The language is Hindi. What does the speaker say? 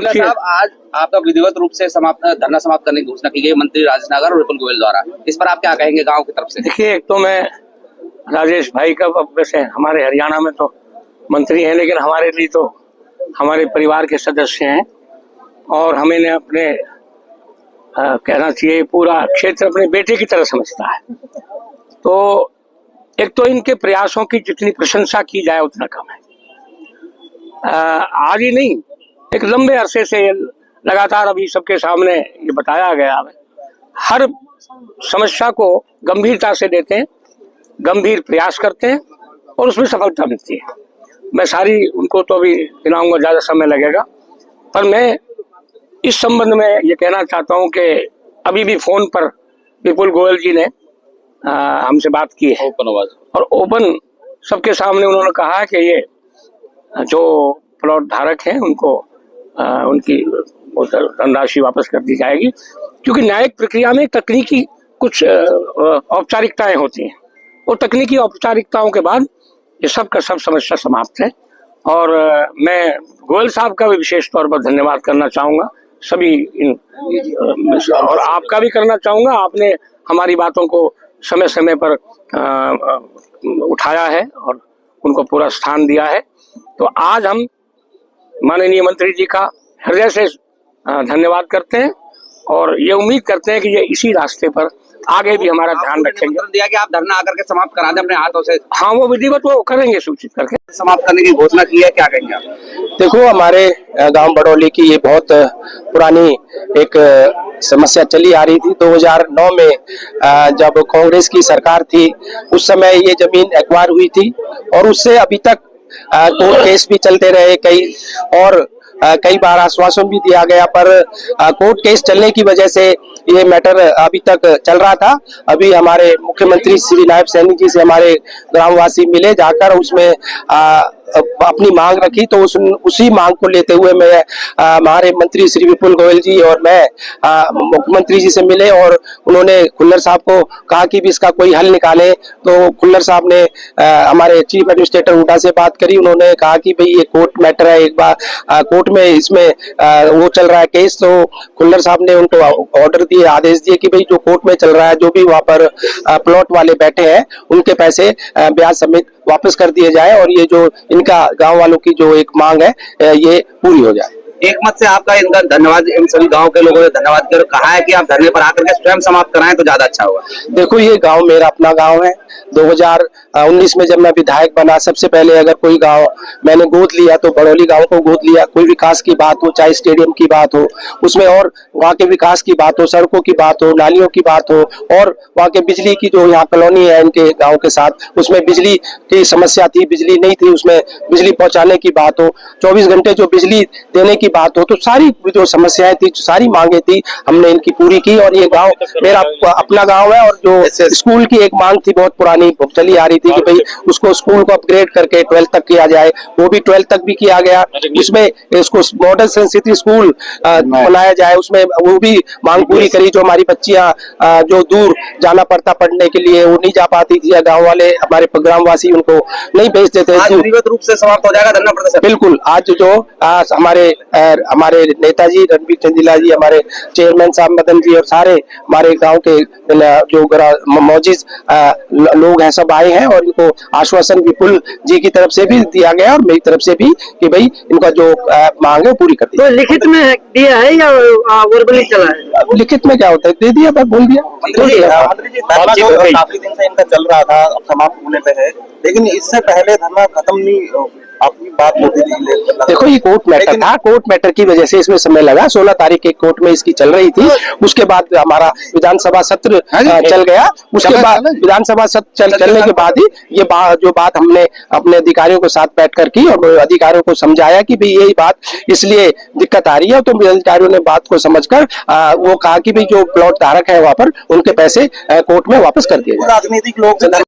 साहब, आज आपका विधिवत रूप से धरना समाप्त करने की घोषणा की गई मंत्री राजेश नागर और विपुल गोयल द्वारा। इस पर आप क्या कहेंगे गांव की तरफ से? देखिए, एक तो मैं राजेश भाई का, वैसे हमारे हरियाणा में तो मंत्री हैं, लेकिन हमारे लिए तो हमारे परिवार के सदस्य हैं और हमें ने अपने कहना चाहिए पूरा क्षेत्र अपने बेटे की तरह समझता है। तो एक तो इनके प्रयासों की जितनी प्रशंसा की जाए उतना कम है। आज ही नहीं, एक लंबे अरसे से लगातार अभी सबके सामने ये बताया गया है, हर समस्या को गंभीरता से लेते हैं, गंभीर प्रयास करते हैं और उसमें सफलता मिलती है। मैं सारी उनको तो अभी गिनाऊंगा, ज्यादा समय लगेगा, पर मैं इस संबंध में ये कहना चाहता हूं कि अभी भी फोन पर विपुल गोयल जी ने हमसे बात की है और ओपन सबके सामने उन्होंने कहा है कि ये जो प्लॉट धारक हैं उनको उनकी धनराशि वापस कर दी जाएगी, क्योंकि न्यायिक प्रक्रिया में तकनीकी कुछ औपचारिकताएं होती हैं और तकनीकी औपचारिकताओं के बाद ये सब का सब समस्या समाप्त है। और मैं गोयल साहब का भी विशेष तौर पर धन्यवाद करना चाहूंगा, सभी और आपका भी करना चाहूंगा। आपने हमारी बातों को समय समय पर उठाया है और उनको पूरा स्थान दिया है। तो आज हम माननीय मंत्री जी का हृदय से धन्यवाद करते हैं और ये उम्मीद करते हैं कि ये इसी रास्ते पर आगे भी हमारा ध्यान रखेंगे। दिया कि आप धरना आकर के समाप्त करा दें अपने हाथों से। हाँ, वो विधिवत वो करेंगे, सूचित करके समाप्त करने की घोषणा की है, क्या कहेंगे आप? देखो, हमारे गांव बड़ौली की ये बहुत पुरानी एक समस्या चली आ रही थी। 2009 में जब कांग्रेस की सरकार थी उस समय ये जमीन एक्वायर हुई थी और उससे अभी तक कोर्ट केस भी चलते रहे कई बार आश्वासन भी दिया गया, पर कोर्ट केस चलने की वजह से ये मैटर अभी तक चल रहा था। अभी हमारे मुख्यमंत्री श्री नायब सैनी जी से हमारे ग्रामवासी मिले, जाकर उसमें अपनी मांग रखी, तो उसी मांग को लेते हुए मैं हमारे मंत्री श्री विपुल गोयल जी और मैं मुख्यमंत्री जी से मिले और उन्होंने खुल्लर साहब को कहा कि भी इसका कोई हल निकाले। तो खुल्लर साहब ने हमारे चीफ एडमिनिस्ट्रेटर हुडा से बात करी, उन्होंने कहा कि भाई ये कोर्ट मैटर है, एक बार कोर्ट में इसमें वो चल रहा है केस। तो खुल्लर साहब ने उनको ऑर्डर दिए, आदेश दिए कि भाई जो कोर्ट में चल रहा है, जो भी वहाँ पर प्लॉट वाले बैठे हैं उनके पैसे ब्याज समेत वापस कर दिए जाए और ये जो इनका गांव वालों की जो एक मांग है ये पूरी हो जाए। एक मत से आपका इनका धन्यवाद, इन सभी गांव के लोगों ने धन्यवाद कर कहा है कि आप धरने पर आकर के स्वयं समाप्त कराएं तो ज्यादा अच्छा होगा। देखो, ये गांव मेरा अपना गांव है। 2019 में जब मैं विधायक बना, सबसे पहले अगर कोई गांव मैंने गोद लिया तो बड़ौली गांव को गोद लिया। कोई विकास की बात हो, चाहे स्टेडियम की बात हो, उसमें और वहाँ के विकास की बात हो, सड़कों की बात हो, नालियों की बात हो और वहाँ के बिजली की जो यहाँ कॉलोनी है इनके गाँव के साथ, उसमें बिजली की समस्या थी, बिजली नहीं थी, उसमें बिजली पहुँचाने की बात हो, 24 घंटे जो बिजली देने की बात हो, तो सारी जो समस्याएं थी, सारी मांगे थी, हमने इनकी पूरी की। और ये गांव मेरा अपना गांव है। और जो स्कूल की एक मांग थी बहुत पुरानी चली आ रही थी कि भाई उसको स्कूल को अपग्रेड करके 12th तक किया जाए, वो भी 12th तक भी किया गया। उसमें इसको मॉडल साइंस सिटी स्कूल बनाया जाए, उसमें वो भी मांग पूरी करी। जो हमारी बच्चियां जो दूर जाना पड़ता पढ़ने के लिए, वो नहीं जा पाती थी, गाँव वाले हमारे ग्रामवासी उनको नहीं भेजते थे। विधिवत रूप से समाप्त हो जाएगा धरना प्रदर्शन? बिल्कुल। आज जो हमारे नेताजी रणबीर चंदीला जी, हमारे चेयरमैन साहब मदन जी और सारे हमारे गांव के जो मौजूद लोग हैं सब आए हैं और इनको आश्वासन विपुल जी की तरफ से भी दिया गया और मेरी तरफ से भी कि भाई इनका जो मांग है पूरी कर दी। तो लिखित में दिया है या वर्बली चला है? लिखित में क्या होता है, दे दिया, बस बोल दिया। काफी दिन से इनका चल रहा था, अब समाप्त होने पे है, लेकिन इससे पहले धरना खत्म नहीं आपकी बात होती थी। देखो, ये कोर्ट मैटर था, कोर्ट मैटर की वजह से इसमें समय लगा। 16 तारीख के कोर्ट में इसकी चल रही थी। उसके बाद हमारा विधानसभा सत्र चल गया। उसके बाद विधानसभा सत्र चलने के बाद ही ये जो बात हमने अपने अधिकारियों के साथ बैठकर की और अधिकारियों को समझाया कि भाई यही बात इसलिए दिक्कत आ रही है। तो अधिकारियों ने बात को समझकर वो कहा कि भाई जो प्लॉट धारक है वहां पर उनके पैसे कोर्ट में वापस कर दिए जाए। राजनीतिक लोग